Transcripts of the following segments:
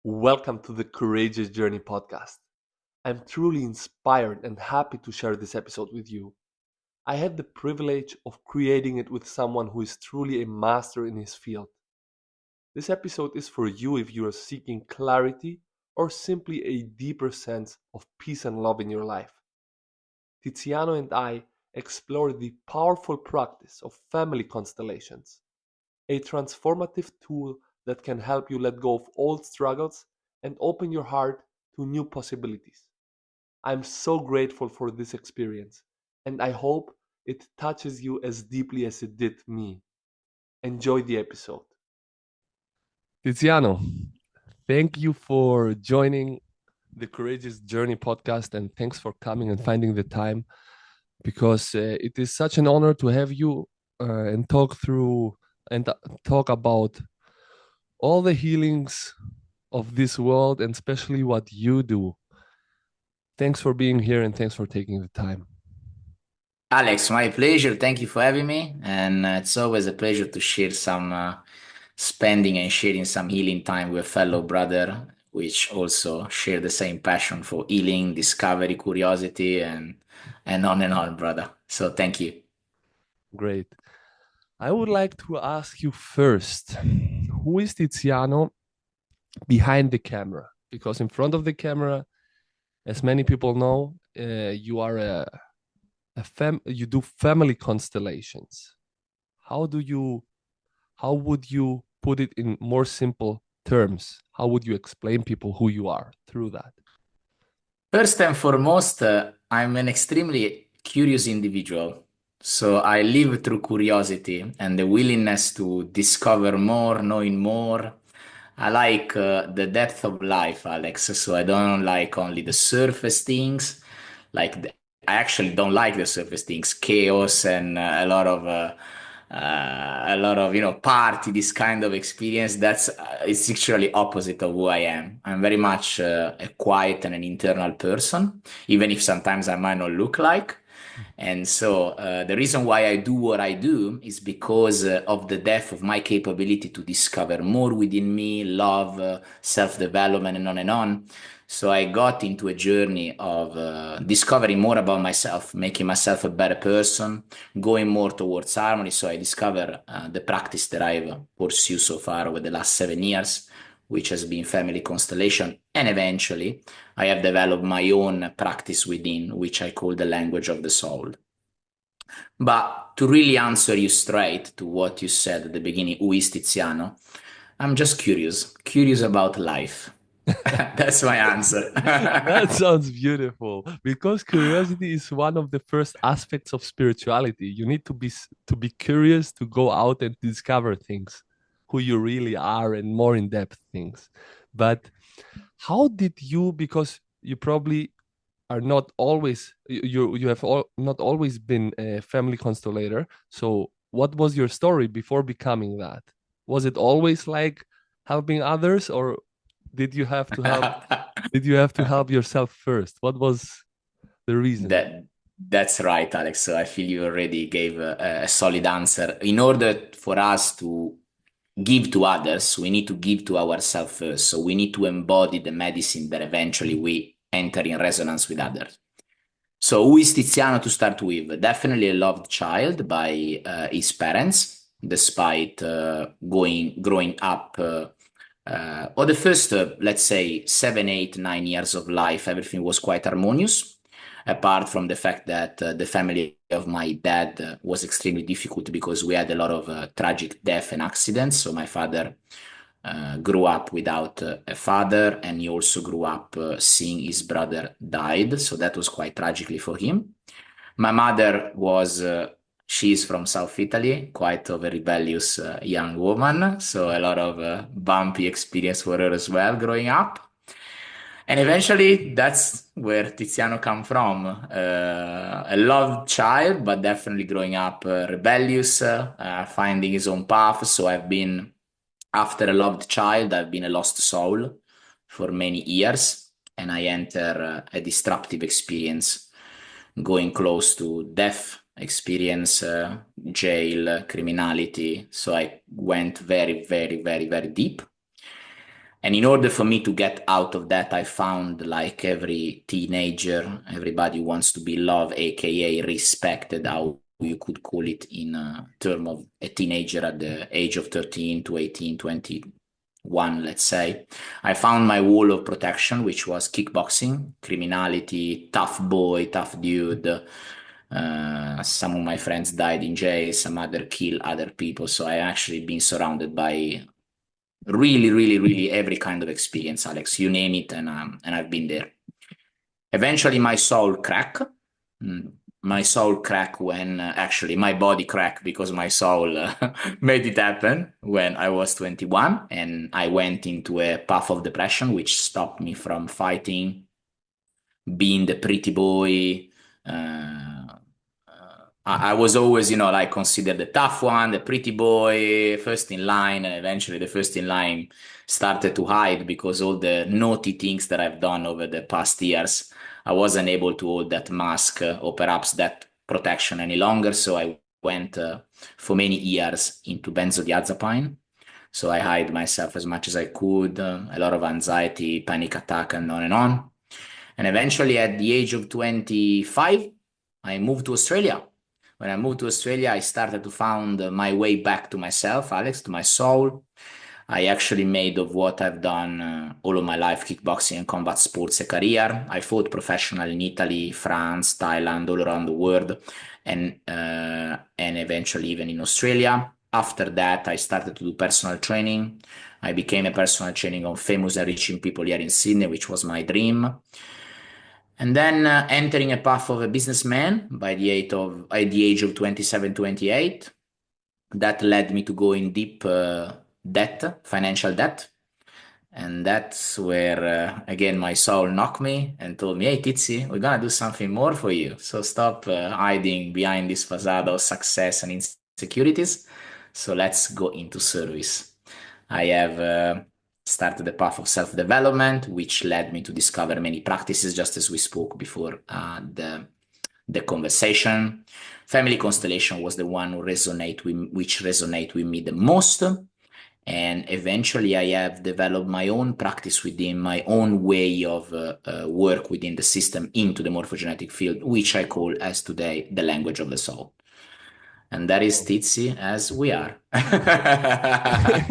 Welcome to the Courageous Journey podcast. I'm truly inspired and happy to share this episode with you. I had the privilege of creating it with someone who is truly a master in his field. This episode is for you if you are seeking clarity or simply a deeper sense of peace and love in your life. Tiziano and I explore the powerful practice of family constellations, a transformative tool that can help you let go of old struggles and open your heart to new possibilities. I'm so grateful for this experience, and I hope it touches you as deeply as it did me. Enjoy the episode. Tiziano, thank you for joining the Courageous Journey podcast, and thanks for coming and finding the time because it is such an honor to have you and talk through and talk about all the healings of this world and especially what you do. Thanks for being here and thanks for taking the time. Alex, my pleasure. Thank you for having me. And it's always a pleasure to share some spending and sharing some healing time with a fellow brother, which also share the same passion for healing, discovery, curiosity, and on, brother. So thank you. Great. I would like to ask you first, who is Tiziano behind the camera? Because in front of the camera, as many people know, you are you do family constellations. How would you put it in more simple terms? How would you explain people who you are through that? First and foremost, I'm an extremely curious individual. So I live through curiosity and the willingness to discover more, knowing more. I like the depth of life, Alex. So I don't like only the surface things. I actually don't like the surface things, chaos and a lot of party. This kind of experience that's it's actually opposite of who I am. I'm very much a quiet and an internal person, even if sometimes I might not look like. And so the reason why I do what I do is because of the depth of my capability to discover more within me, love, self-development, and on and on. So I got into a journey of discovering more about myself, making myself a better person, going more towards harmony. So I discovered the practice that I've pursued so far over the last 7 years, which has been family constellation, and eventually I have developed my own practice within, which I call the language of the soul. But to really answer you straight to what you said at the beginning, who is Tiziano? I'm just curious about life. That's my answer. That sounds beautiful because curiosity is one of the first aspects of spirituality. You need to be curious to go out and discover things, who you really are and more in-depth things. But how did you, because you probably are not always you have not always been a family constellator. So what was your story before becoming that? Was it always like helping others, or did you have to help did you have to help yourself first? What was the reason? That that's right, Alex. So I feel you already gave a solid answer. In order for us to give to others, we need to give to ourselves first. So we need to embody the medicine that eventually we enter in resonance with others. So who is Tiziano to start with? Definitely a loved child by his parents, despite growing up. Or the first, let's say, 7, 8, 9 years of life, everything was quite harmonious, apart from the fact that the family of my dad was extremely difficult because we had a lot of tragic death and accidents. So my father grew up without a father, and he also grew up seeing his brother died. So that was quite tragically for him. My mother was, she's from South Italy, quite of a rebellious young woman. So a lot of bumpy experience for her as well growing up. And eventually, that's where Tiziano come from. A loved child, but definitely growing up rebellious, finding his own path. So I've been, after a loved child, I've been a lost soul for many years, and I enter a disruptive experience, going close to death experience, jail, criminality. So I went very, very, very, very deep. And in order for me to get out of that, I found, like every teenager, everybody wants to be loved, aka respected, how you could call it in term of a teenager at the age of 13 to 18, 21, let's say. I found my wall of protection, which was kickboxing, criminality, tough boy, tough dude. Some of my friends died in jail, some other killed other people. So I actually been surrounded by really, really, really every kind of experience, Alex. You name it, and I've been there. Eventually, my soul crack. My soul crack when actually my body cracked because my soul made it happen when I was 21, and I went into a path of depression, which stopped me from fighting, being the pretty boy. I was always, like considered the tough one, the pretty boy, first in line, and eventually the first in line started to hide because all the naughty things that I've done over the past years, I wasn't able to hold that mask or perhaps that protection any longer. So I went for many years into benzodiazepine. So I hide myself as much as I could, a lot of anxiety, panic attack, and on and on. And eventually, at the age of 25, I moved to Australia. When I moved to Australia, I started to find my way back to myself, Alex, to my soul. I actually made of what I've done all of my life, kickboxing and combat sports, a career. I fought professional in Italy, France, Thailand, all around the world, and eventually even in Australia. After that, I started to do personal training. I became a personal training on famous and reaching people here in Sydney, which was my dream. And then entering a path of a businessman by the age of 27, 28. That led me to go in deep debt, financial debt. And that's where, again, my soul knocked me and told me, hey, Tizi, we're going to do something more for you. So stop hiding behind this facade of success and insecurities. So let's go into service. I have started the path of self-development, which led me to discover many practices, just as we spoke before the conversation. Family constellation was the one which resonate with me the most. And eventually, I have developed my own practice within my own way of work within the system into the morphogenetic field, which I call as today the language of the soul. And that is Tizi as we are. That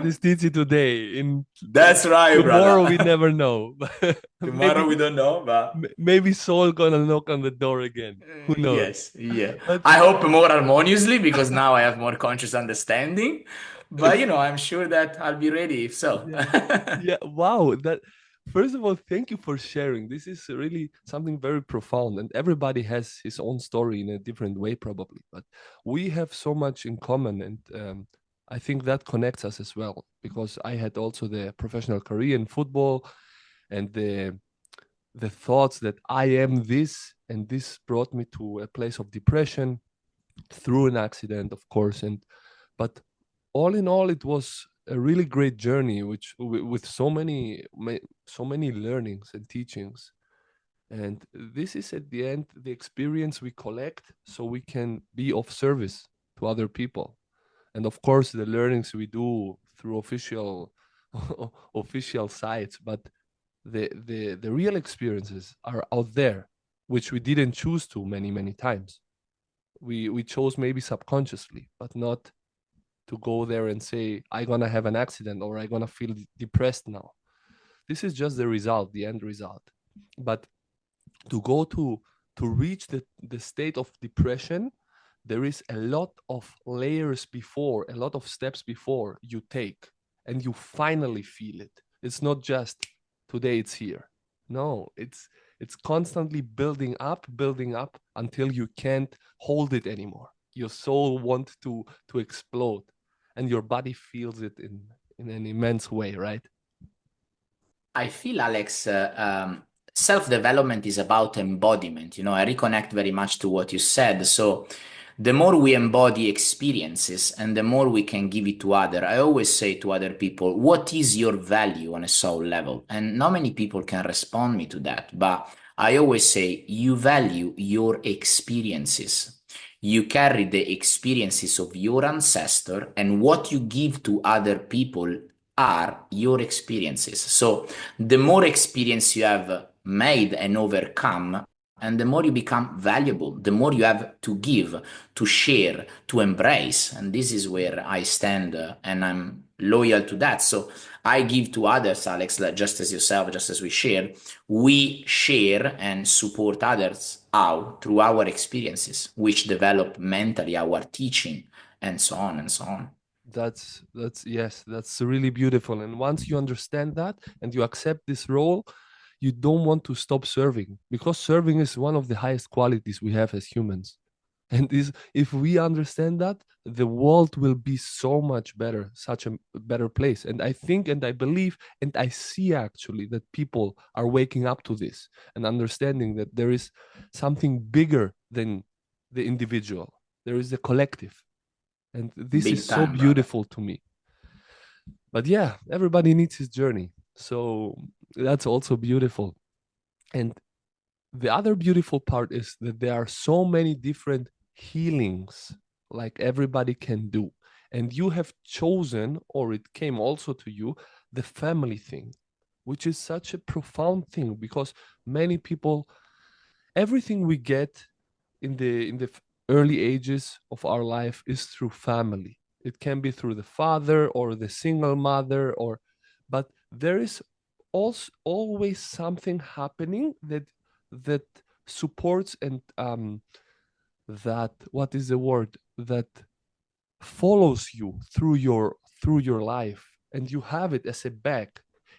is Tizi today. In That's right, tomorrow, we brother. never know. Tomorrow maybe we don't know, but maybe Saul gonna knock on the door again. Who knows? yes, yeah. But I hope more harmoniously because now I have more conscious understanding. But I'm sure that I'll be ready if so. yeah, yeah. Wow. That first of all, thank you for sharing. This is really something very profound, and everybody has his own story in a different way, probably. But we have so much in common, and I think that connects us as well. Because I had also the professional career in football, and the thoughts that I am this, and this brought me to a place of depression through an accident, of course. And but all in all, it was a really great journey, which with so many learnings and teachings. And this is at the end the experience we collect, so we can be of service to other people. And of course, the learnings we do through official official sites, but the real experiences are out there, which we didn't choose to many times. We chose maybe subconsciously, but not to go there and say, I'm gonna have an accident or I'm gonna feel depressed now. This is just the result, the end result. But to go to reach the state of depression, there is a lot of layers before, a lot of steps before you take, and you finally feel it. It's not just today it's here. No, it's constantly building up until you can't hold it anymore. Your soul wants to explode, and your body feels it in an immense way, right? I feel, Alex, self-development is about embodiment. I reconnect very much to what you said. So the more we embody experiences and the more we can give it to other. I always say to other people, what is your value on a soul level? And not many people can respond me to that, but I always say you value your experiences. You carry the experiences of your ancestor, and what you give to other people are your experiences. So the more experience you have made and overcome, and the more you become valuable, the more you have to give, to share, to embrace. And this is where I stand, and I'm loyal to that. So I give to others, Alex, like just as yourself, just as we share. We share and support others out through our experiences, which develop mentally our teaching, and so on and so on. That's yes, that's really beautiful. And once you understand that and you accept this role, you don't want to stop serving, because serving is one of the highest qualities we have as humans. And is if we understand that, the world will be so much better, such a better place. And I think and I believe and I see actually that people are waking up to this and understanding that there is something bigger than the individual. There is a collective, and this is Big so time, brother. beautiful to me. But yeah, everybody needs his journey, so that's also beautiful. And the other beautiful part is that there are so many different healings like everybody can do, and you have chosen, or it came also to you, the family thing, which is such a profound thing, because many people, everything we get in the early ages of our life is through family. It can be through the father or the single mother, or but there is also always something happening that supports and that, what is the word, that follows you through your life, and you have it as a bag.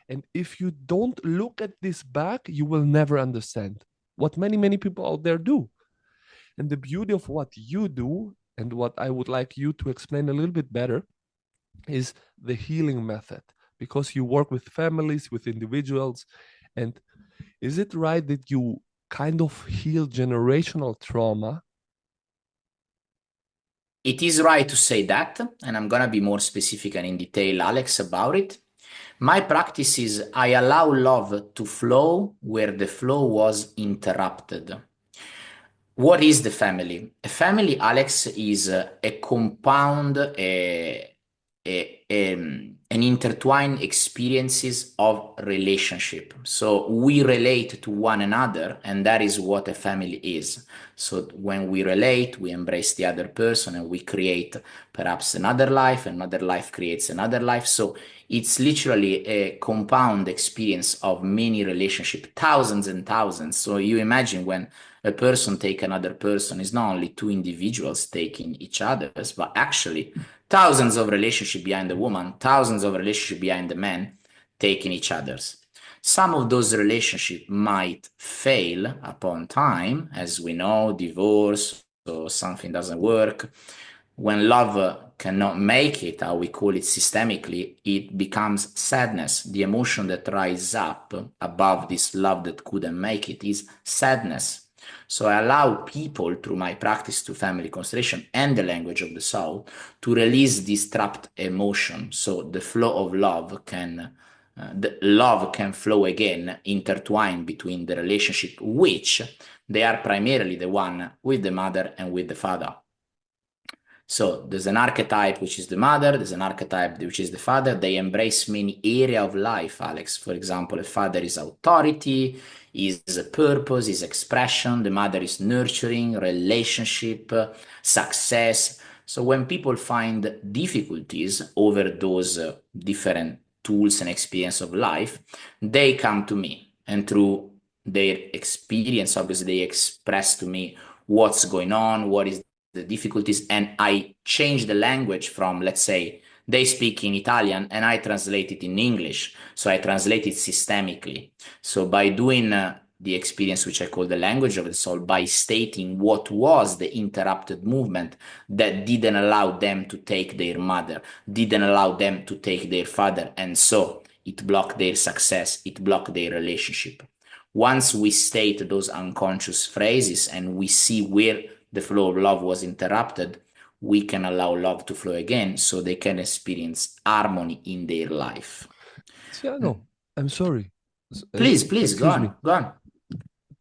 And if you don't look at this bag, you will never understand what many people out there do. And the beauty of what you do, and what I would like you to explain a little bit better, is the healing method, because you work with families, with individuals. And is it right that you kind of heal generational trauma? It is right to say that, and I'm gonna be more specific and in detail, Alex, about it. My practice is I allow love to flow where the flow was interrupted. What is the family? A family, Alex, is a compound, an intertwined experiences of relationship. So we relate to one another, and that is what a family is. So when we relate, we embrace the other person, and we create perhaps another life creates another life. So it's literally a compound experience of many relationships, thousands and thousands. So you imagine when a person take another person, is not only two individuals taking each other's, but actually thousands of relationships behind the woman, thousands of relationships behind the man taking each other's. Some of those relationships might fail upon time, as we know, divorce or something doesn't work. When love cannot make it, how we call it systemically, it becomes sadness. The emotion that rises up above this love that couldn't make it is sadness. So I allow people through my practice to family constellation and the language of the soul to release this trapped emotion. So the flow of love the love can flow again, intertwined between the relationship, which they are primarily the one with the mother and with the father. So there's an archetype which is the mother, there's an archetype which is the father. They embrace many area of life, Alex. For example, a father is authority, is purpose, is expression. The mother is nurturing, relationship, success. So when people find difficulties over those different tools and experience of life, they come to me, and through their experience, obviously, they express to me what's going on, what is the difficulties, and I change the language from, let's say, they speak in Italian and I translate it in English. So I translate it systemically. So by doing the experience, which I call the language of the soul, by stating what was the interrupted movement that didn't allow them to take their mother, didn't allow them to take their father, and so it blocked their success, it blocked their relationship. Once we state those unconscious phrases and we see where the flow of love was interrupted, we can allow love to flow again so they can experience harmony in their life. Tiziano, I'm sorry. Please, go Excuse me. on, go on.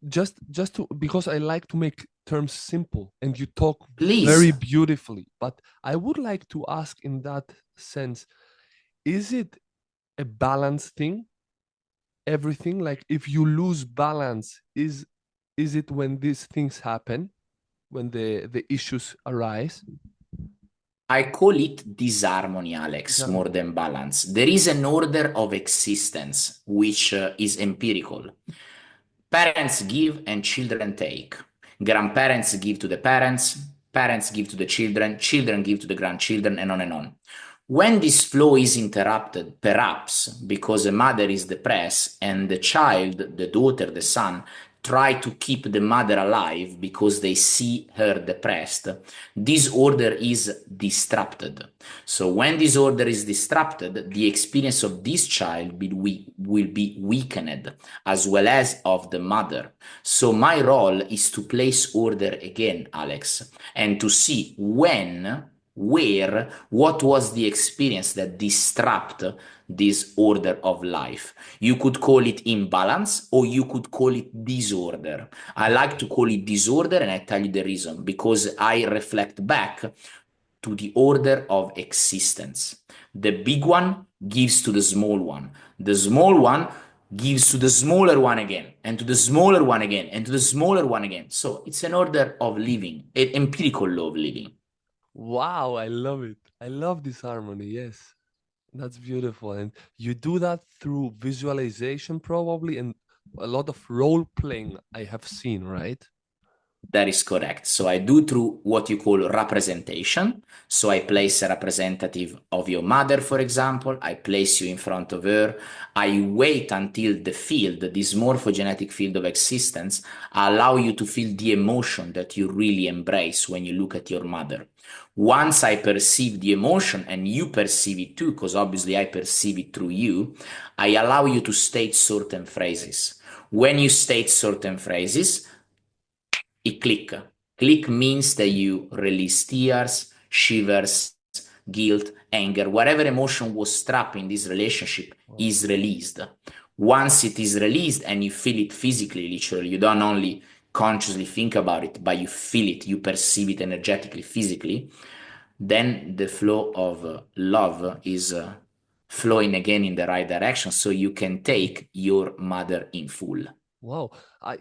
Just to, because I like to make terms simple, and you talk Please. very beautifully, but I would like to ask in that sense, is it a balance thing? Everything, like if you lose balance, is it when these things happen, when the issues arise? I call it disharmony, Alex, more Disharmony. than balance. There is an order of existence which is empirical. Parents give and children take. Grandparents give to the parents, parents give to the children, children give to the grandchildren, and on and on. When this flow is interrupted, perhaps because a mother is depressed and the child, the daughter, the son, try to keep the mother alive because they see her depressed, this order is disrupted. So when this order is disrupted, the experience of this child will be weakened, as well as of the mother. So my role is to place order again, Alex, and to see when, where, what was the experience that disrupted this order of life. You could call it imbalance or you could call it disorder. I like to call it disorder, and I tell you the reason, because I reflect back to the order of existence. The big one gives to the small one. The small one gives to the smaller one again, and to the smaller one again, and to the smaller one again. So it's an order of living, an empirical law of living. Wow, I love it. I love this harmony. Yes, that's beautiful. And you do that through visualization, probably, and a lot of role playing I have seen, right? That is correct. So I do through what you call representation. So I place a representative of your mother, for example. I place you in front of her. I wait until the field, this morphogenetic field of existence, allow you to feel the emotion that you really embrace when you look at your mother. Once I perceive the emotion and you perceive it too, because obviously I perceive it through you, I allow you to state certain phrases. When you state certain phrases, it click. Click means that you release tears, shivers, guilt, anger, whatever emotion was trapped in this relationship Wow. is released. Once it is released and you feel it physically, literally, you don't only consciously think about it, but you feel it, you perceive it energetically, physically, then the flow of love is flowing again in the right direction so you can take your mother in full. Wow. I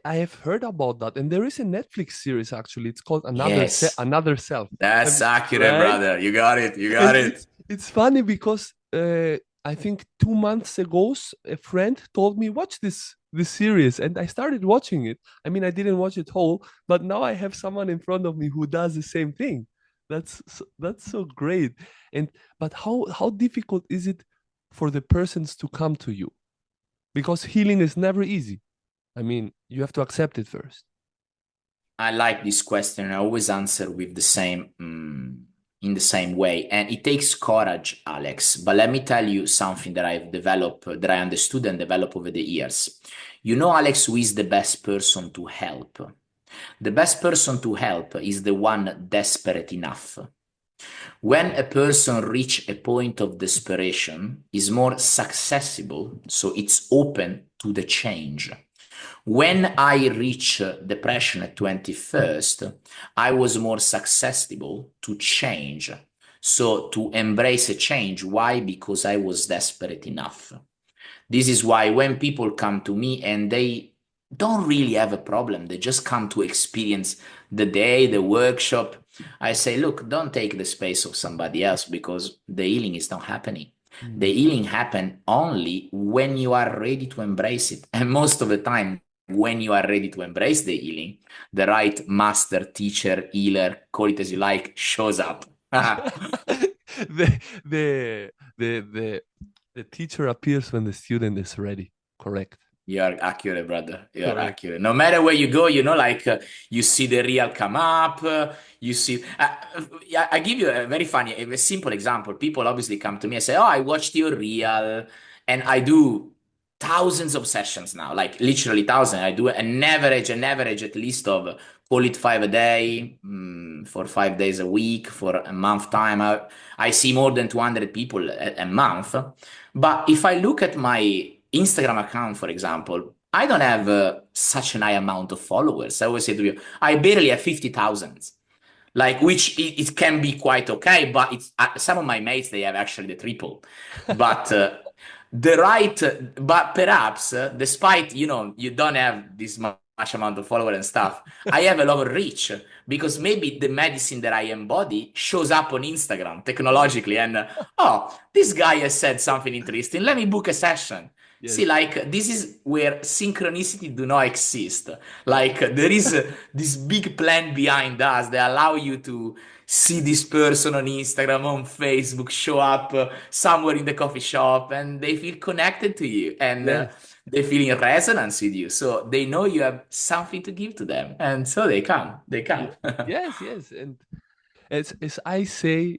I have heard about that, and there is a Netflix series actually. It's called Yes. Another Self. That's accurate, Right? brother. You got it. You got And it. it's funny because I think 2 months ago, a friend told me watch this series, and I started watching it. I mean, I didn't watch it whole, but now I have someone in front of me who does the same thing. That's so great. And but how difficult is it for the persons to come to you? Because healing is never easy. I mean, you have to accept it first. I like this question. I always answer with the same, in the same way. And it takes courage, Alex. But let me tell you something that I've developed, that I understood and developed over the years. You know, Alex, who is the best person to help? The best person to help is the one desperate enough. When a person reach a point of desperation, is more accessible, so it's open to the change. When I reached depression at 21st, I was more susceptible to change. So to embrace a change. Why? Because I was desperate enough. This is why when people come to me and they don't really have a problem, they just come to experience the day, the workshop, I say, look, don't take the space of somebody else because the healing is not happening. The Mm. healing happen only when you are ready to embrace it. And most of the time, when you are ready to embrace the healing, the right master, teacher, healer, call it as you like, shows up. the, the the the the teacher appears when the student is ready. Correct. You are accurate, brother. You are Correct. accurate. No matter where you go, you see the real come up. You see, I give you a very funny, a simple example. People obviously come to me and say, "Oh, I watched your real," and I do thousands of sessions now, like literally thousands. I do an average at least of call it 5 a day, for 5 days a week for a month time. I see more than 200 people a month. But if I look at my Instagram account, for example, I don't have such an high amount of followers. I always say to you, I barely have 50,000. like which it can be quite okay, but it's some of my mates they have actually the triple, but the right, but perhaps despite you don't have this much amount of follower and stuff, I have a lot of reach because maybe the medicine that I embody shows up on Instagram technologically, and oh, this guy has said something interesting. Let me book a session. See, Yes. like this is where synchronicity do not exist. Like there is this big plan behind us that allow you to see this person on Instagram, on Facebook, show up somewhere in the coffee shop, and they feel connected to you, and Yes. they feel in resonance with you. So they know you have something to give to them, and so they come. They come. Yes, yes. And as I say,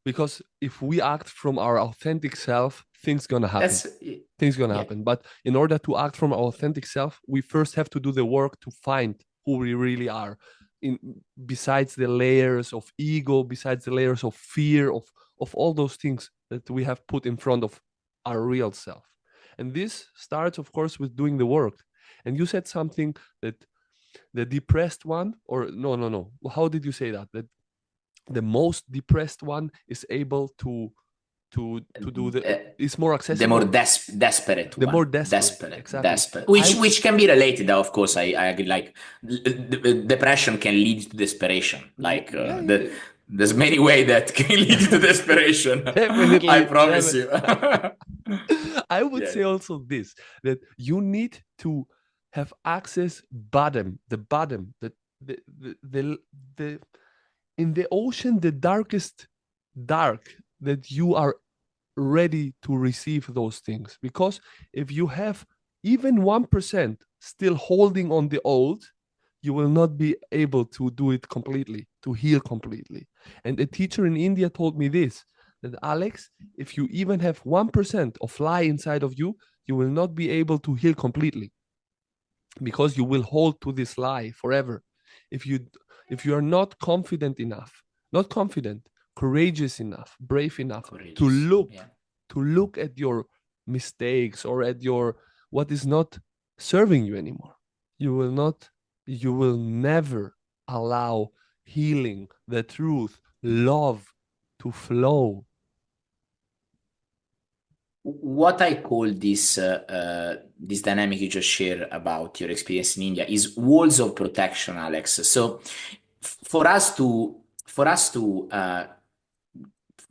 because if we act from our authentic self, things gonna happen. That's Things gonna yeah, happen. But in order to act from our authentic self, we first have to do the work to find who we really are. In besides the layers of ego, besides the layers of fear, of all those things that we have put in front of our real self. And this starts, of course, with doing the work. And you said something that the depressed one, or no. How did you say that? That the most depressed one is able to do the uh, is more the more accessible. desperate The more one, desperate, exactly. desperate, I which can be related. Of course, I agree. Like depression can lead to desperation. yeah, Like yeah, yeah. there's many ways that can lead to desperation. I Definitely, promise you. I would Yeah. say also this, that you need to have access bottom, the bottom, the in the ocean, the darkest dark, that you are ready to receive those things. Because if you have even 1% still holding on the old, you will not be able to do it completely, to heal completely. And a teacher in India told me this, that Alex, if you even have 1% of lie inside of you, you will not be able to heal completely, because you will hold to this lie forever. If you are not confident enough, not confident, courageous enough, brave enough to Courageous. look Yeah. to look at your mistakes, or at your what is not serving you anymore, you will never allow healing, the truth, love to flow. What I call this dynamic you just shared about your experience in India is walls of protection, Alex. So for us to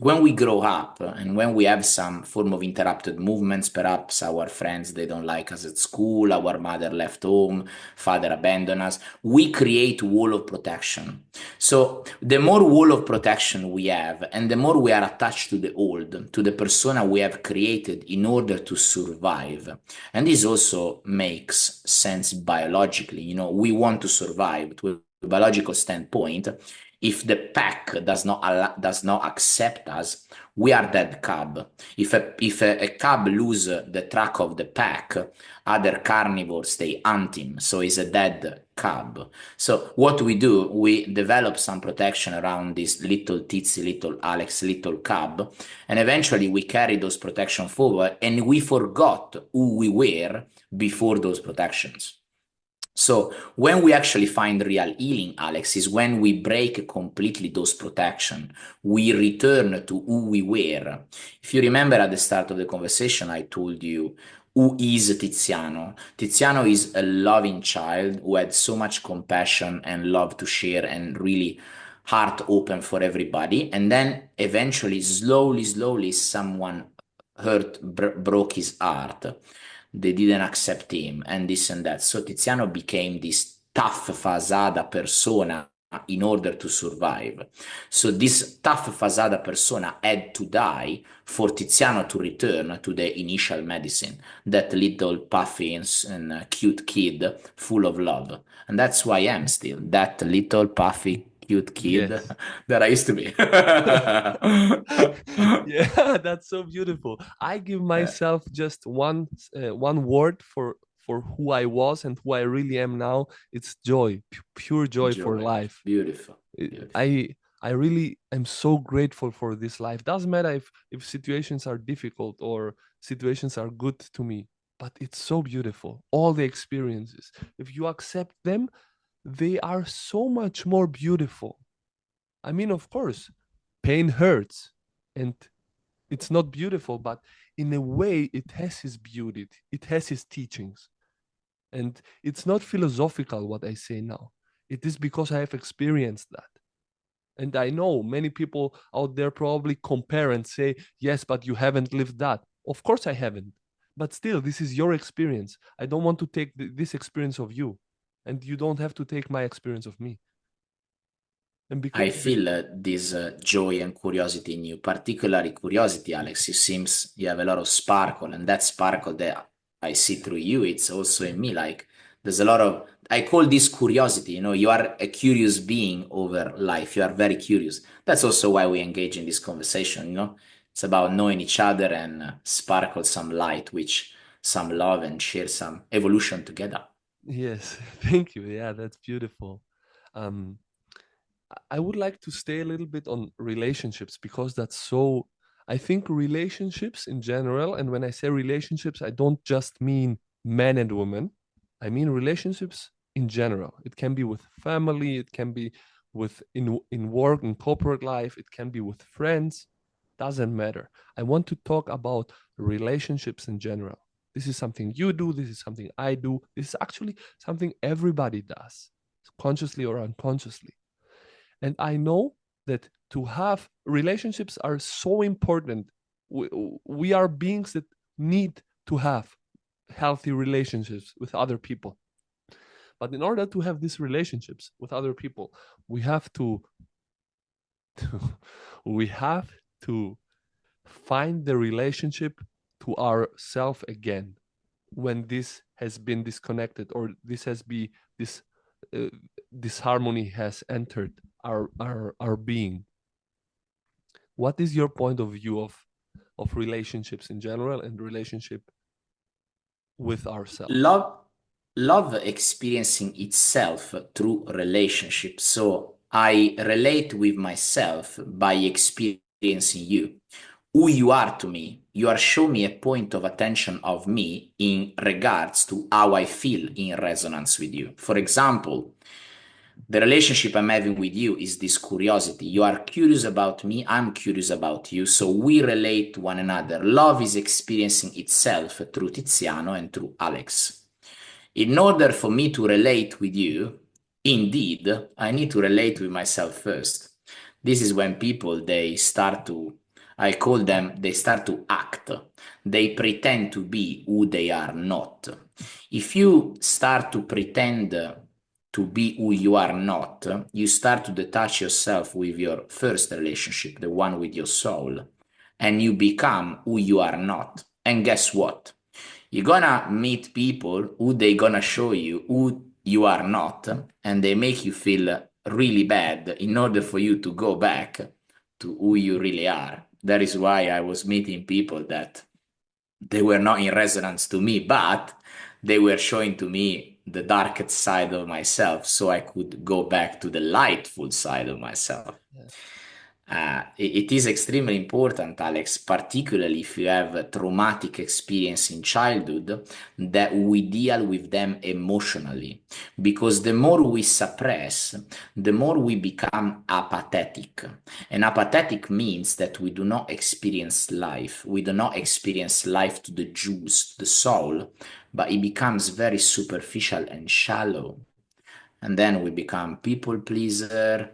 when we grow up and when we have some form of interrupted movements, perhaps our friends they don't like us at school, our mother left home, father abandoned us, we create wall of protection. So the more wall of protection we have, and the more we are attached to the old, to the persona we have created in order to survive. And this also makes sense biologically. We want to survive to a biological standpoint. If the pack does not accept us, we are dead cub. If a cub lose the track of the pack, other carnivores they hunt him, so he's a dead cub. So what we do, we develop some protection around this little Titsy, little Alex, little cub, and eventually we carry those protection forward, and we forgot who we were before those protections. So when we actually find real healing, Alex, is when we break completely those protection. We return to who we were. If you remember at the start of the conversation, I told you who is Tiziano. Tiziano is a loving child who had so much compassion and love to share and really heart open for everybody. And then eventually, slowly, someone broke his heart. They didn't accept him and this and that. So Tiziano became this tough fasada persona in order to survive. So this tough fasada persona had to die for Tiziano to return to the initial medicine, that little puffy and cute kid full of love. And that's who I am still, that little puffy cute kid Yes. that I used to be. Yeah, that's so beautiful. I give myself just one word for who I was and who I really am now. It's joy, pure joy for Joy. life. Beautiful. It- Beautiful. I I really am so grateful for this life. Doesn't matter if situations are difficult or situations are good to me, but it's so beautiful. All the experiences, if you accept them, they are so much more beautiful. I mean, of course, pain hurts and it's not beautiful, but in a way, it has his beauty, it has his teachings. And it's not philosophical what I say now. It is because I have experienced that. And I know many people out there probably compare and say, yes, but you haven't lived that. Of course I haven't. But still, this is your experience. I don't want to take this experience of you. And you don't have to take my experience of me. And because I of this, feel this joy and curiosity in you, particularly curiosity, Alex. It seems you have a lot of sparkle, and that sparkle that I see through you, it's also in me. Like there's a lot of, I call this curiosity. You know, you are a curious being over life. You are very curious. That's also why we engage in this conversation. You know, it's about knowing each other and sparkle some light, which some love and share some evolution together. yes, thank you. Yeah, that's beautiful. Um, I would like to stay a little bit on relationships because that's so. I think relationships in general, and when I say relationships, I don't just mean men and women. I mean relationships in general. It can be with family, it can be with in work, in corporate life, it can be with friends. Doesn't matter. I want to talk about relationships in general. This is something you do. This is something I do. This is actually something everybody does, consciously or unconsciously. And I know that to have relationships are so important. We are beings that need to have healthy relationships with other people. But in order to have these relationships with other people, we have to we have to find the relationship to ourself again when this has been disconnected or this has been this uh, disharmony has entered our being. What is your point of view of relationships in general and relationship with ourselves? love love experiencing itself through relationships. So I relate with myself by experiencing you, who you are to me. You are showing me a point of attention of me in regards to how I feel in resonance with you. For example, the relationship I'm having with you is this curiosity. You are curious about me, I'm curious about you, so we relate to one another. Love is experiencing itself through Tiziano and through Alex. In order for me to relate with you, indeed, I need to relate with myself first. This is when people they start to, I call them, they start to act. They pretend to be who they are not. If you start to pretend to be who you are not, you start to detach yourself with your first relationship, the one with your soul, and you become who you are not. And guess what? You're gonna meet people who they gonna show you who you are not, and they make you feel really bad in order for you to go back to who you really are. That is why I was meeting people that they were not in resonance to me, but they were showing to me the darkest side of myself so I could go back to the lightful side of myself. Yeah. It is extremely important, Alex, particularly if you have a traumatic experience in childhood, that we deal with them emotionally. Because the more we suppress, the more we become apathetic. And apathetic means that we do not experience life. We do not experience life to the juice, the soul, but it becomes very superficial and shallow. And then we become people pleaser,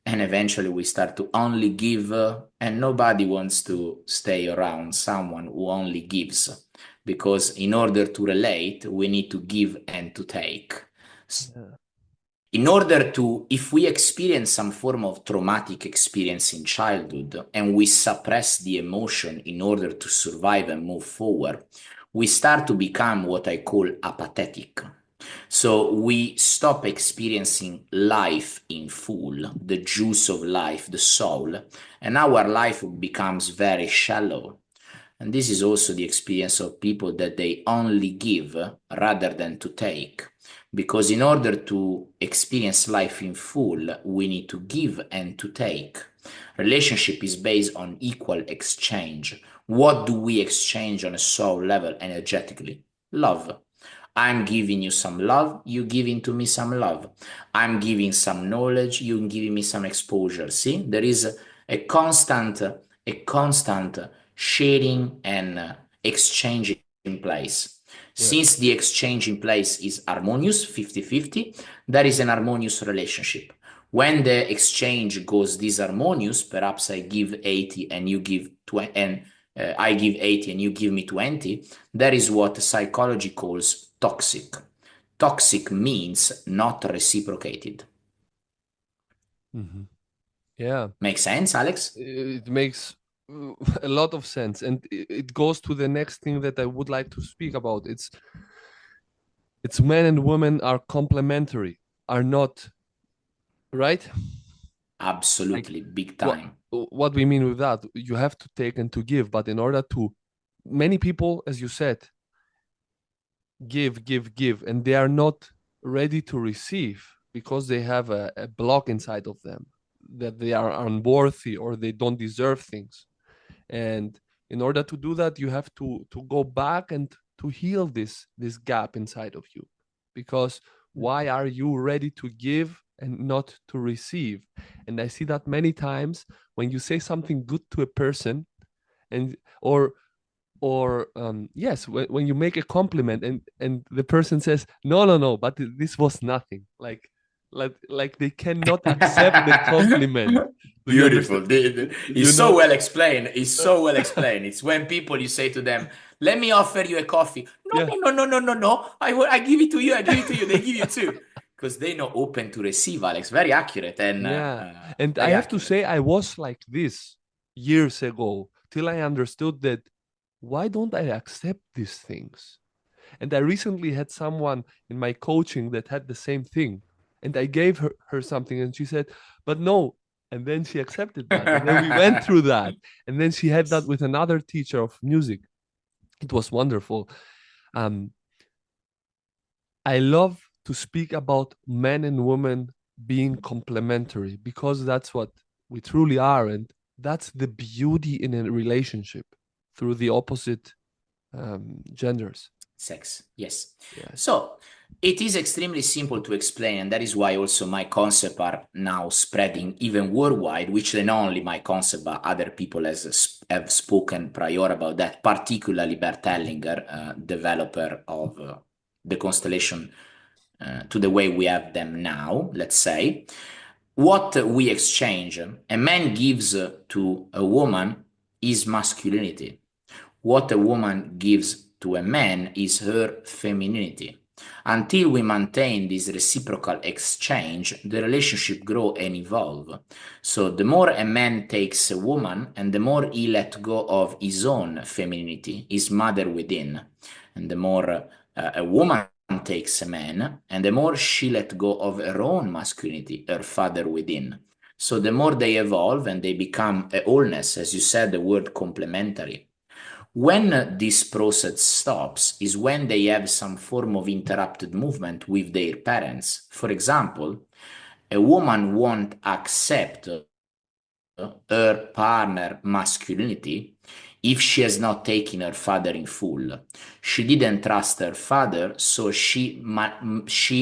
and eventually we start to only give, and nobody wants to stay around someone who only gives, because in order to relate we need to give and to take. Yeah. In order to, if we experience some form of traumatic experience in childhood and we suppress the emotion in order to survive and move forward, we start to become what I call apathetic. So we stop experiencing life in full, the juice of life, the soul, and our life becomes very shallow. And this is also the experience of people that they only give rather than to take. Because in order to experience life in full, we need to give and to take. Relationship is based on equal exchange. What do we exchange on a soul level energetically? Love. I'm giving you some love, you giving to me some love. I'm giving some knowledge, you giving me some exposure. See, there is a constant sharing and exchange in place. Yeah. Since the exchange in place is harmonious, 50-50, there is an harmonious relationship. When the exchange goes disharmonious, perhaps I give 80 and you give 20, and I give 80 and you give me 20, that is what psychology calls toxic. Toxic means not reciprocated. Hmm. Yeah. Make sense, Alex? It makes a lot of sense, and it goes to the next thing that I would like to speak about. It's men and women are complementary, are not, right? Like, Absolutely, big what time. what we mean with that, you have to take and to give, but in order to, many people, as you said, give, and they are not ready to receive because they have a block inside of them that they are unworthy or they don't deserve things. And in order to do that, you have to go back and to heal this gap inside of you, because why are you ready to give and not to receive? And I see that many times when you say something good to a person, and or yes, when you make a compliment and the person says no, no, no, but this was nothing, like they cannot accept the compliment. Do you Beautiful. understand? It's You so know. well explained. It's Uh, so well explained. It's when people you say to them, "Let me offer you a coffee." No, yeah. no, no, no, no, no, no. I give it to you. I give it to you. They give you too, because they know open to receive. Alex, very accurate and Yeah. And I very have to accurate. say, I was like this years ago till I understood that why don't I accept these things? And I recently had someone in my coaching that had the same thing. And I gave her something and she said, but no. And then she accepted that. And then we went through that. And then she had that with another teacher of music. It was wonderful. Um, I love to speak about men and women being complementary because that's what we truly are. And that's the beauty in a relationship through the opposite genders. Sex, yes. Yes. So it is extremely simple to explain, and that is why also my concepts are now spreading even worldwide, which not only my concept, but other people have spoken prior about that, particularly Bert Hellinger, developer of the constellation to the way we have them now, let's say. What we exchange, a man gives to a woman is masculinity. What a woman gives to a man is her femininity. Until we maintain this reciprocal exchange, the relationship grow and evolve. So the more a man takes a woman and the more he let go of his own femininity, his mother within, and the more a woman takes a man and the more she let go of her own masculinity, her father within. So the more they evolve and they become a wholeness, as you said, the word complementary. When this process stops is when they have some form of interrupted movement with their parents. For example, a woman won't accept her partner masculinity if she has not taken her father in full. She didn't trust her father, so she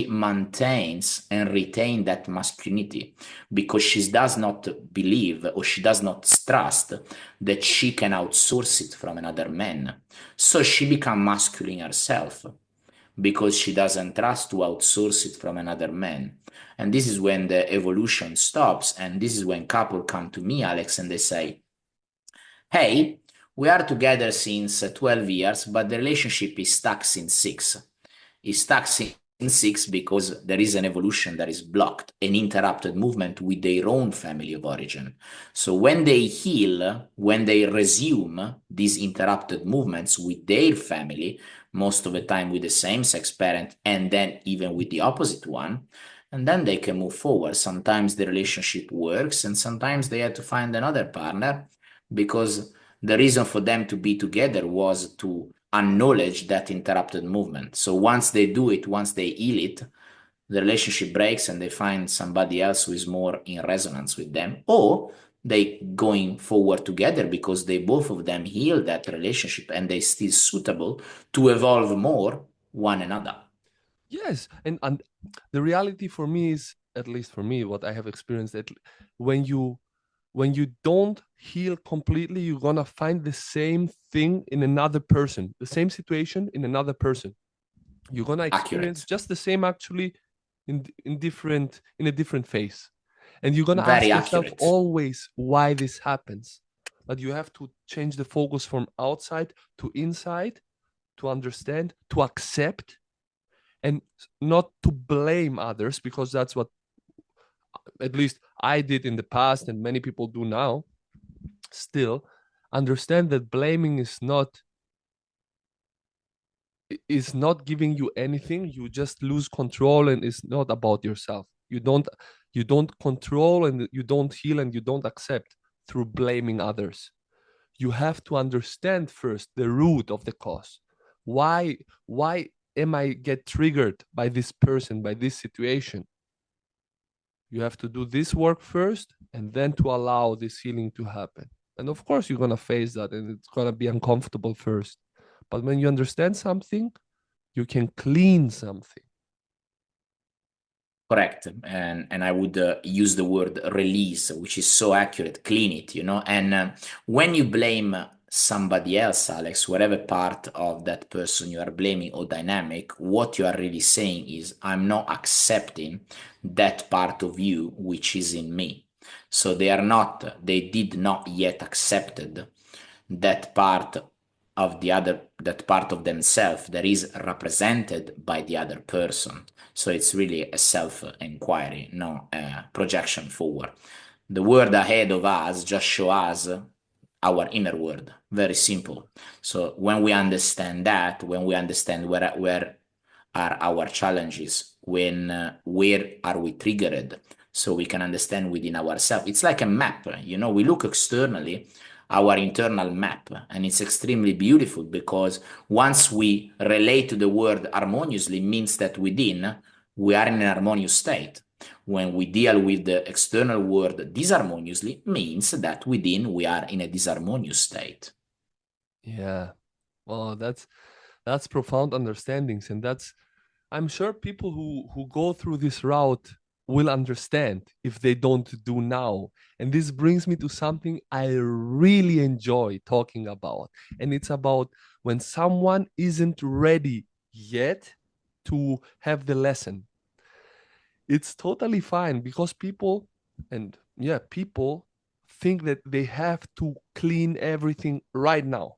maintains and retains that masculinity because she does not believe or she does not trust that she can outsource it from another man. So she becomes masculine herself because she doesn't trust to outsource it from another man. And this is when the evolution stops. And this is when couple come to me, Alex, and they say, hey, we are together since 12 years, but the relationship is stuck since 6. It's stuck in 6 because there is an evolution that is blocked, an interrupted movement with their own family of origin. So when they heal, when they resume these interrupted movements with their family, most of the time with the same sex parent, and then even with the opposite one, and then they can move forward. Sometimes the relationship works, and sometimes they had to find another partner because the reason for them to be together was to acknowledge that interrupted movement. So once they do it, once they heal it, the relationship breaks and they find somebody else who is more in resonance with them, or they going forward together because they both of them heal that relationship and they still suitable to evolve more one another. Yes, and the reality for me is, at least for me, what I have experienced, that when you don't heal completely, you're gonna find the same thing in another person, the same situation in another person. You're gonna experience Accurate. just the same, actually, in a different phase, and you're gonna Very ask yourself accurate. always why this happens. But you have to change the focus from outside to inside, to understand, to accept, and not to blame others, because that's what at least I did in the past and many people do now. Still, understand that blaming is not giving you anything. You just lose control, and it's not about yourself. You don't control, and you don't heal, and you don't accept through blaming others. You have to understand first the root of the cause. Why am I get triggered by this person, by this situation? You have to do this work first, and then to allow this healing to happen. And of course, you're going to face that, and it's going to be uncomfortable first. But when you understand something, you can clean something. Correct. And I would use the word release, which is so accurate, clean it, you know. And when you blame somebody else, Alex, whatever part of that person you are blaming or dynamic, what you are really saying is, I'm not accepting that part of you which is in me. So they did not yet accepted that part of the other, that part of themselves that is represented by the other person. So it's really a self-inquiry, no projection forward. The world ahead of us just show us our inner world. Very simple. So when we understand that, when we understand where are our challenges, where are we triggered, so we can understand within ourselves. It's like a map, you know. We look externally, our internal map, and it's extremely beautiful, because once we relate to the world harmoniously, means that within we are in an harmonious state. When we deal with the external world disharmoniously, means that within we are in a disharmonious state. Yeah. Well, that's profound understandings, and that's, I'm sure people who go through this route will understand if they don't do now. And this brings me to something I really enjoy talking about. And it's about when someone isn't ready yet to have the lesson. It's totally fine, because people, and yeah, people think that they have to clean everything right now.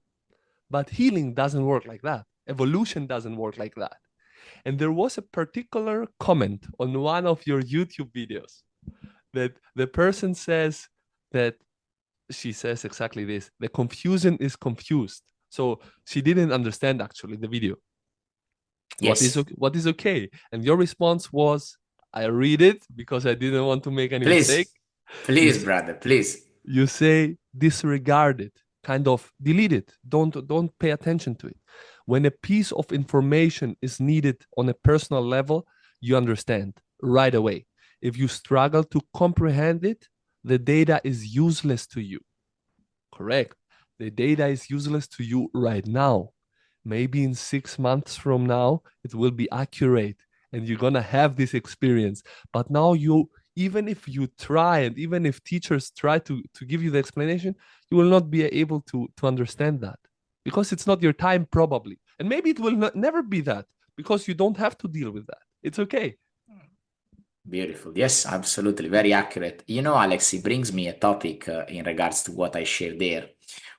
But healing doesn't work like that. Evolution doesn't work like that. And there was a particular comment on one of your YouTube videos that the person says that, she says exactly this: the confusion is confused. So she didn't understand actually the video. Yes, What is okay? And your response was, I read it because I didn't want to make any mistake. please, You please, brother, please. you say disregard it, kind of delete it, don't pay attention to it. When a piece of information is needed on a personal level, you understand right away. If you struggle to comprehend it, the data is useless to you. Correct. The data is useless to you right now. Maybe in 6 months from now, it will be accurate, and you're going to have this experience. But now, even if you try, and even if teachers try to give you the explanation, you will not be able to understand that, because it's not your time, probably. And maybe it will never be that, because you don't have to deal with that. It's okay. Beautiful. Yes, absolutely. Very accurate. You know, Alex, it brings me a topic in regards to what I shared there.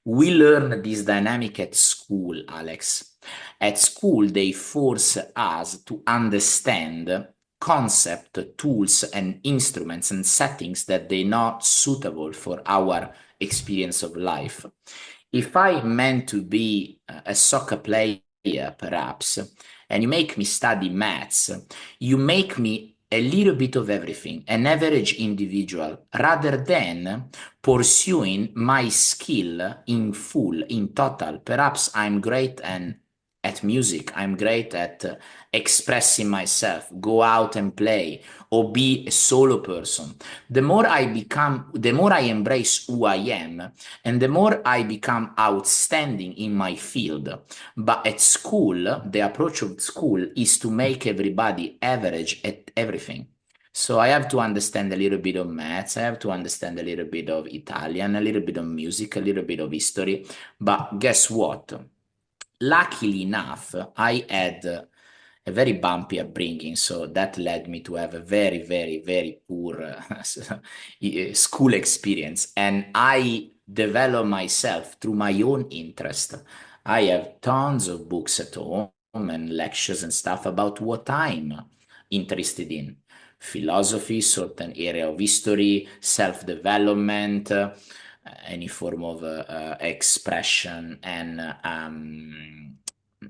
We learn this dynamic at school, Alex. At school, they force us to understand concept, tools, and instruments and settings that they're not suitable for our experience of life. If I meant to be a soccer player, perhaps, and you make me study maths, you make me a little bit of everything, an average individual, rather than pursuing my skill in full, in total. Perhaps I'm great and at at music. I'm great at expressing myself, go out and play, or be a solo person. The more I embrace who I am, and the more I become outstanding in my field. But at school, the approach of school is to make everybody average at everything. So I have to understand a little bit of maths, I have to understand a little bit of Italian, a little bit of music, a little bit of history. But guess what? Luckily enough, I had a very bumpy upbringing, so that led me to have a very, very, very poor school experience. And I developed myself through my own interest. I have tons of books at home and lectures and stuff about what I'm interested in: philosophy, certain area of history, self-development, any form of expression, and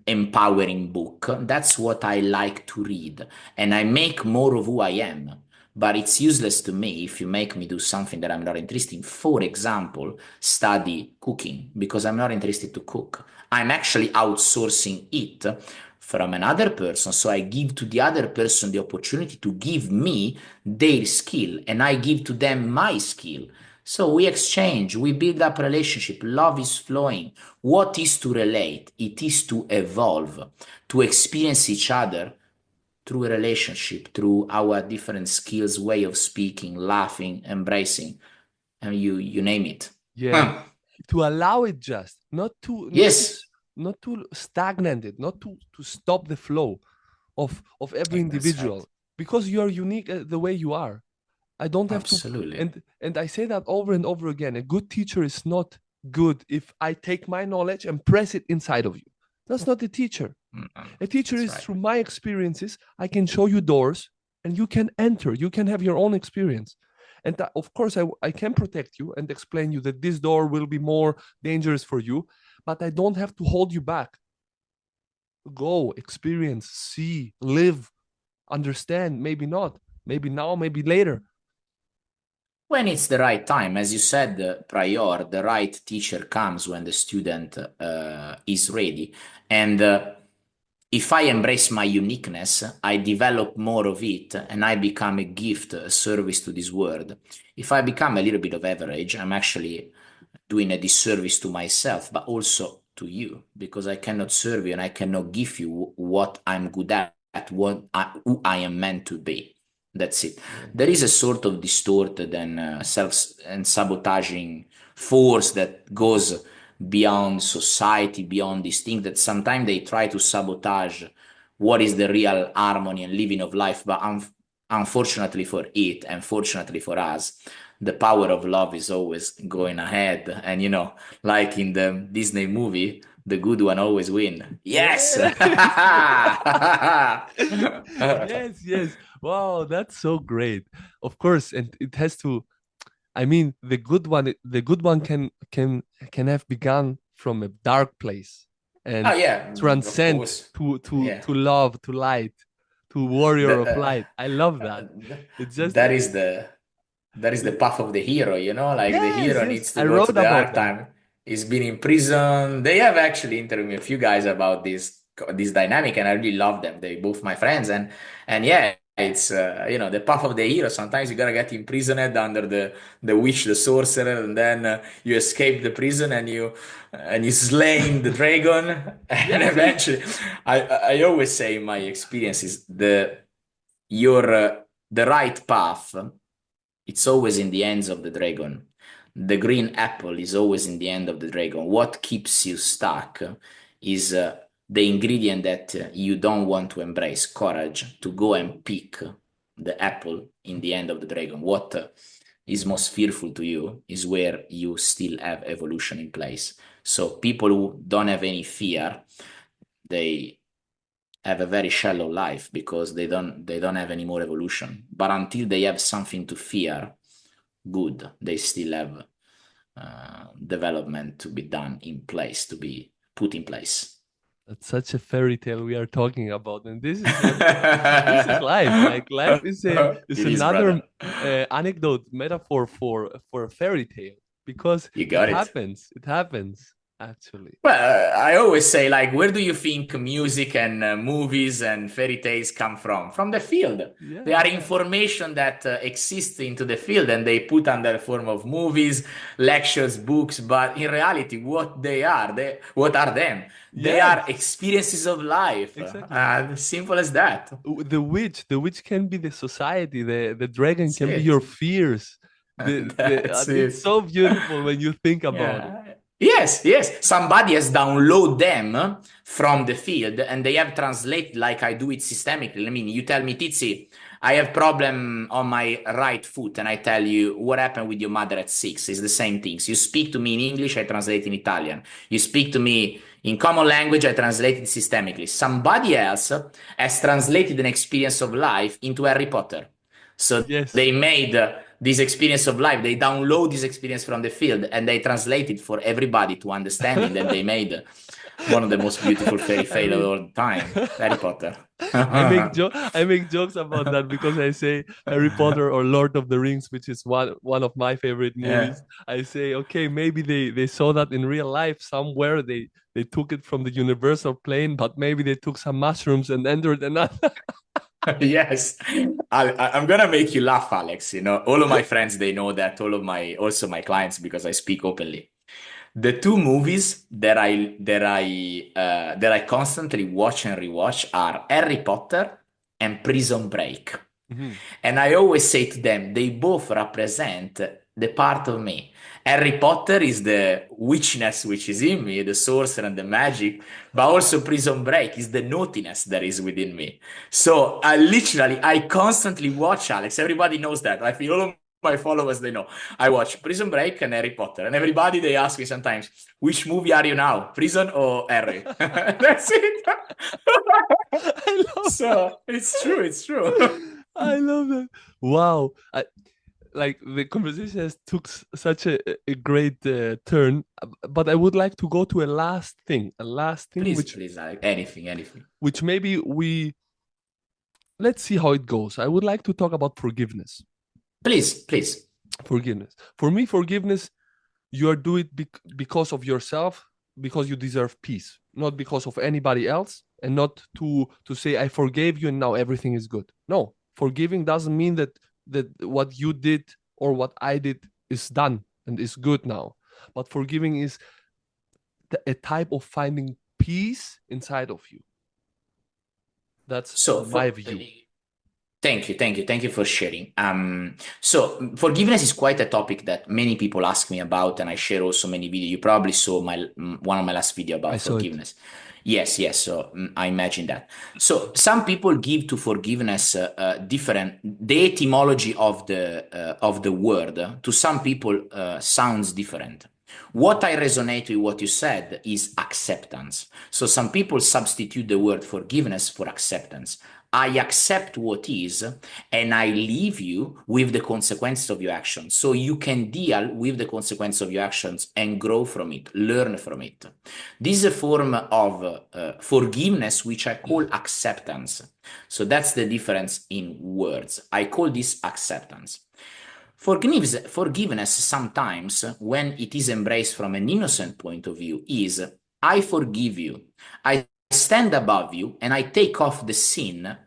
empowering book. That's what I like to read, and I make more of who I am. But it's useless to me if you make me do something that I'm not interested in. For example, study cooking, because I'm not interested to cook. I'm actually outsourcing it from another person. So I give to the other person the opportunity to give me their skill, and I give to them my skill. So we exchange, we build up relationship, love is flowing. What is to relate? It is to evolve, to experience each other through a relationship, through our different skills, way of speaking, laughing, embracing, and you name it. Yeah, Huh. to allow it, just Yes, not to stagnate it, not to stop the flow of every that's right. individual, because you are unique the way you are. I don't have to, Absolutely. and I say that over and over again. A good teacher is not good if I take my knowledge and press it inside of you. That's not a teacher. A teacher That's is right. through my experiences. I can show you doors, and you can enter. You can have your own experience. And of course, I can protect you and explain you that this door will be more dangerous for you, but I don't have to hold you back. Go, experience, see, live, understand. Maybe not. Maybe now, maybe later. When it's the right time, as you said prior, the right teacher comes when the student is ready. And if I embrace my uniqueness, I develop more of it and I become a gift, a service to this world. If I become a little bit of average, I'm actually doing a disservice to myself, but also to you, because I cannot serve you and I cannot give you what I'm good at, who I am meant to be. That's it. Yeah. There is a sort of distorted and self and sabotaging force that goes beyond society, beyond these things that sometimes they try to sabotage what is the real harmony and living of life. But unfortunately for it, and fortunately for us, the power of love is always going ahead. And like in the Disney movie, the good one always win. Yes. Yeah. Yes, yes. Wow, that's so great. Of course, and it has to, I mean, the good one can have begun from a dark place Oh and yeah, of transcend course. Yeah. to love, to light, to warrior That of light. I love uh, that. It's just that is the it, path of the hero, like the yes, hero yes. needs to I go to wrote the about dark that. time. He's been in prison. They have actually interviewed me a few guys about this dynamic, and I really love them. They both my friends, and yeah, it's the path of the hero. Sometimes you gotta get imprisoned under the witch, the sorcerer, and then you escape the prison and you slain the dragon, and Yes, yes. eventually, I always say in my experiences your the right path, it's always in the hands of the dragon. The green apple is always in the end of the dragon. What keeps you stuck is the ingredient that you don't want to embrace, courage to go and pick the apple in the end of the dragon. What is most fearful to you is where you still have evolution in place. So people who don't have any fear, they have a very shallow life because they don't have any more evolution. But until they have something to fear, good, they still have development to be done in place, to be put in place. That's such a fairy tale we are talking about, and this is life. Like life is It is, another brother. anecdote metaphor for a fairy tale because You it got it. happens. It happens. actually. Well, I always say, like, where do you think music and movies and fairy tales come from? From the field. They Yeah, are yeah. information that exists into the field and they put under the form of movies, lectures, books. But in reality, what are them? They are Yes, experiences of life. exactly. Simple as that. The witch can be the society. The dragon That's can be it. your fears. That's It's it. so beautiful when you think about it. Yeah. Yes, yes. Somebody has downloaded them from the field and they have translated like I do it systemically. I mean, you tell me, Tizi, I have problem on my right foot, and I tell you what happened with your mother at 6. It's the same things. You speak to me in English, I translate in Italian. You speak to me in common language, I translate it systemically. Somebody else has translated an experience of life into Harry Potter. So Yes. they made this experience of life. They download this experience from the field and they translate it for everybody to understand. And then they made one of the most beautiful fairy I tale of mean, all time, Harry Potter. I make jokes about that because I say Harry Potter or Lord of the Rings, which is one of my favorite Yeah. movies. I say, okay, maybe they saw that in real life somewhere. They took it from the universal plane, but maybe they took some mushrooms and entered another. Yes, I'm gonna make you laugh, Alex. You know, all of my friends they know that. All of my also my clients because I speak openly. The two movies that I constantly watch and rewatch are Harry Potter and Prison Break. Mhm. And I always say to them, they both represent the part of me. Harry Potter is the witchiness which is in me, the sorcerer and the magic, but also Prison Break is the naughtiness that is within me. So I constantly watch Alex. Everybody knows that. I feel all of my followers, they know. I watch Prison Break and Harry Potter. And everybody, they ask me sometimes, which movie are you now? Prison or Harry? That's it. I love So it's true, it's true. that. I love that. Wow. Like the conversation has took such a great turn, but I would like to go to a last thing Please, which please, Alex. Anything, anything. maybe we let's see how it goes. I would like to talk about forgiveness. Please, please. Forgiveness. For me, forgiveness, you are do it because of yourself, because you deserve peace, not because of anybody else, and not to say I forgave you and now everything is good. No, forgiving doesn't mean that what you did or what I did is done and is good now. But forgiving is a type of finding peace inside of you. That's So, my view. thank you, thank you, thank you for sharing. So forgiveness is quite a topic that many people ask me about, and I share also many videos. You probably saw one of my last video I about saw it. forgiveness. Yes, yes. So I imagine that. So some people give to forgiveness different. The etymology of the word to some people sounds different. What I resonate with what you said is acceptance. So some people substitute the word forgiveness for acceptance. I accept what is, and I leave you with the consequences of your actions. So you can deal with the consequences of your actions and grow from it, learn from it. This is a form of forgiveness, which I call acceptance. So that's the difference in words. I call this acceptance. Forgiveness sometimes, when it is embraced from an innocent point of view, is I forgive you. I stand above you and I take off the sin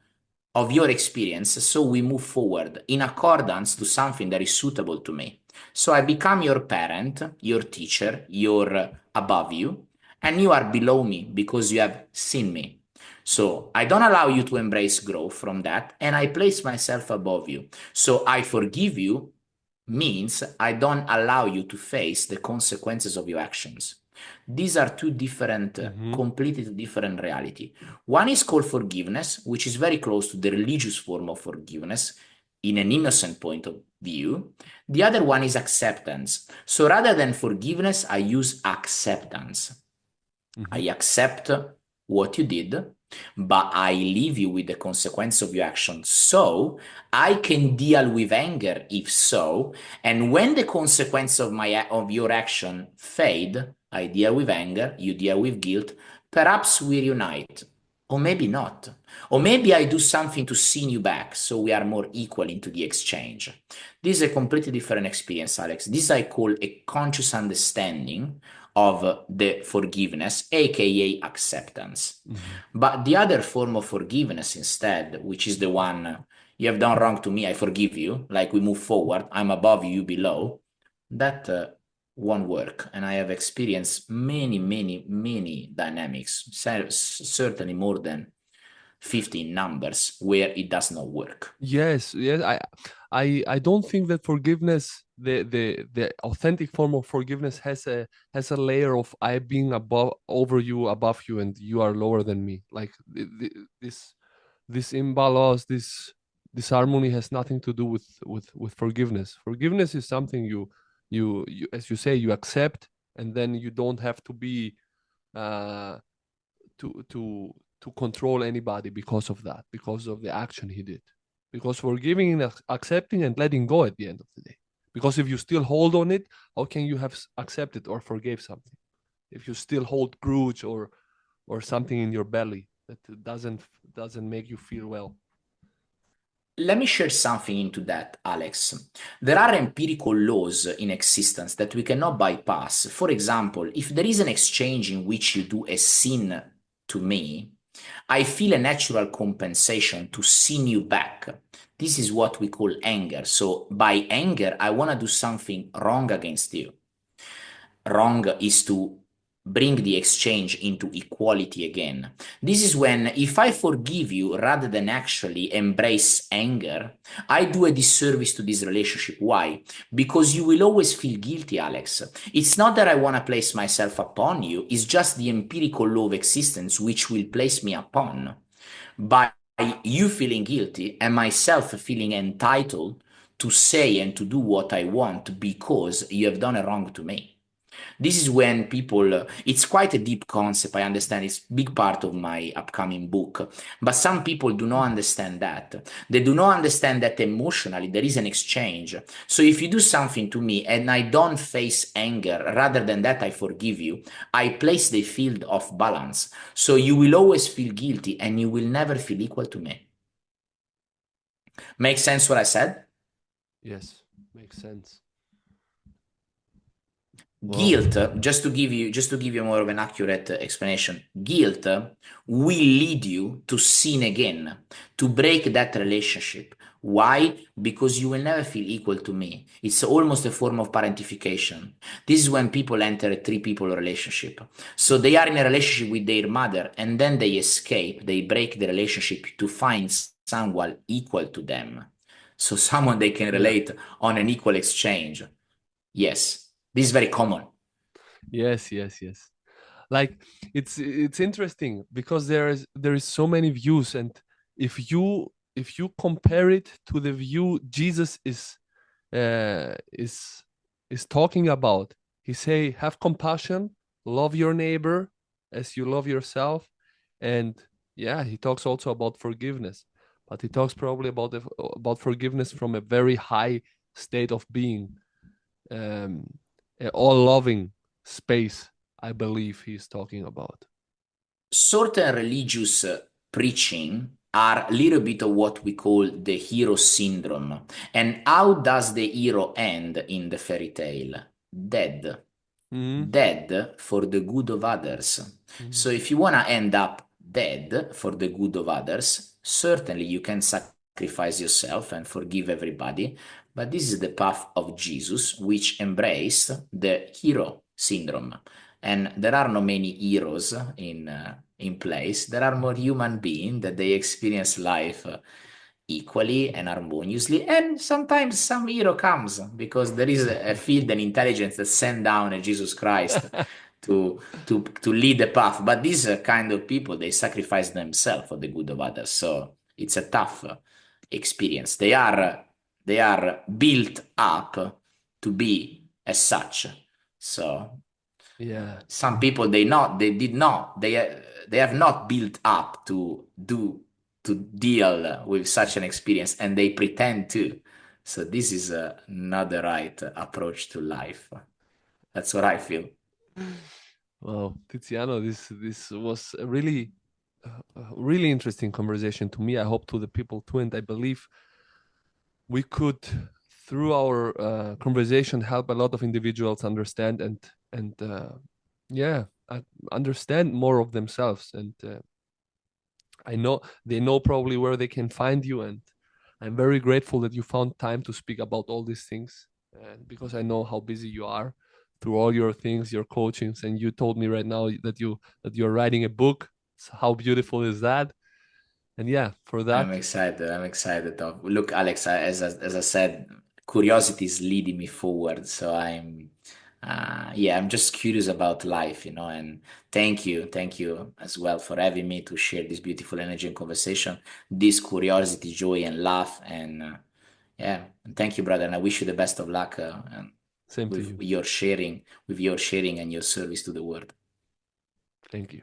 of your experience so we move forward in accordance to something that is suitable to me. So I become your parent, your teacher, your above you, and you are below me because you have seen me. So I don't allow you to embrace growth from that, and I place myself above you. So I forgive you means I don't allow you to face the consequences of your actions. These are two different, Mm-hmm. completely different reality. One is called forgiveness, which is very close to the religious form of forgiveness in an innocent point of view. The other one is acceptance. So rather than forgiveness, I use acceptance. I Mm-hmm. accept what you did, but I leave you with the consequence of your action. So I can deal with anger if so. And when the consequence of your action fade, I deal with anger, you deal with guilt. Perhaps we reunite. Or maybe not. Or maybe I do something to see you back so we are more equal into the exchange. This is a completely different experience, Alex. This I call a conscious understanding of the forgiveness, aka acceptance. Mhm. But the other form of forgiveness instead, which is the one you have done wrong to me, I forgive you, like we move forward, I'm above you, you below, that won't work. And I have experienced many, many, many dynamics, certainly more than 15 numbers, where it does not work. Yes, yes. I don't think that forgiveness, the authentic form of forgiveness, has a layer of I being above over you, above you, and you are lower than me. Like this imbalance, this harmony has nothing to do with forgiveness. Forgiveness is something you, as you say, you accept, and then you don't have to be uh to to to control anybody because of that, because of the action he did. Because forgiving and accepting and letting go at the end of the day. Because if you still hold on it, how can you have accepted or forgave something? If you still hold grudge or something in your belly that doesn't make you feel well. Let me share something into that, Alex. There are empirical laws in existence that we cannot bypass. For example, if there is an exchange in which you do a sin to me, I feel a natural compensation to sin you back. This is what we call anger. So, by anger, I want to do something wrong against you. Wrong is to bring the exchange into equality again. This is when, if I forgive you rather than actually embrace anger, I do a disservice to this relationship. Why? Because you will always feel guilty, Alex. It's not that I want to place myself upon you, it's just the empirical law of existence which will place me upon. By you feeling guilty and myself feeling entitled to say and to do what I want because you have done a wrong to me. This is when people, it's quite a deep concept, I understand, it's big part of my upcoming book, but some people do not understand that. They do not understand that emotionally there is an exchange. So if you do something to me and I don't face anger, rather than that I forgive you, I place the field of balance. So you will always feel guilty and you will never feel equal to me. Make sense what I said? Yes, makes sense. Wow. Guilt, just to give you more of an accurate explanation, guilt will lead you to sin again, to break that relationship. Why? Because you will never feel equal to me. It's almost a form of parentification. This is when people enter a three people relationship. So they are in a relationship with their mother and then they escape, they break the relationship to find someone equal to them. So someone they can Yeah. relate on an equal exchange. Yes, this is very common. Yes, yes, yes. Like it's interesting because there is so many views, and if you compare it to the view Jesus uh is is talking about, he say have compassion, love your neighbor as you love yourself. And yeah, he talks also about forgiveness, but he talks probably about forgiveness from a very high state of being, um all loving space, I believe he's talking about. Certain religious preaching are a little bit of what we call the hero syndrome. And how does the hero end in the fairy tale? Dead. Mm-hmm. Dead for the good of others. Mm-hmm. So if you want to end up dead for the good of others, certainly you can sacrifice yourself and forgive everybody. But this is the path of Jesus, which embraced the hero syndrome. And there are no many heroes in place. There are more human beings that they experience life equally and harmoniously. And sometimes some hero comes because there is a field and intelligence that send down a Jesus Christ to lead the path. But these kind of people, they sacrifice themselves for the good of others. So it's a tough experience. They are built up to be as such. So Yeah. some people they have not built up to deal with such an experience and they pretend to. So this is not the right approach to life. That's what I feel. Well, Tiziano, this was a really interesting conversation to me. I hope to the people too, and I believe we could, through our conversation, help a lot of individuals understand and yeah, understand more of themselves, and I know they know probably where they can find you, and I'm very grateful that you found time to speak about all these things, and because I know how busy you are through all your things, your coachings, and you told me right now that you're writing a book. So how beautiful is that? And yeah, for I'm that, excited. I'm excited. Look, Alex, as I said, curiosity is leading me forward. So yeah, I'm just curious about life, and thank you as well for having me to share this beautiful energy and conversation, this curiosity, joy, and laugh. And yeah, and thank you, brother. And I wish you the best of luck and same to you. with your sharing and your service to the world. Thank you.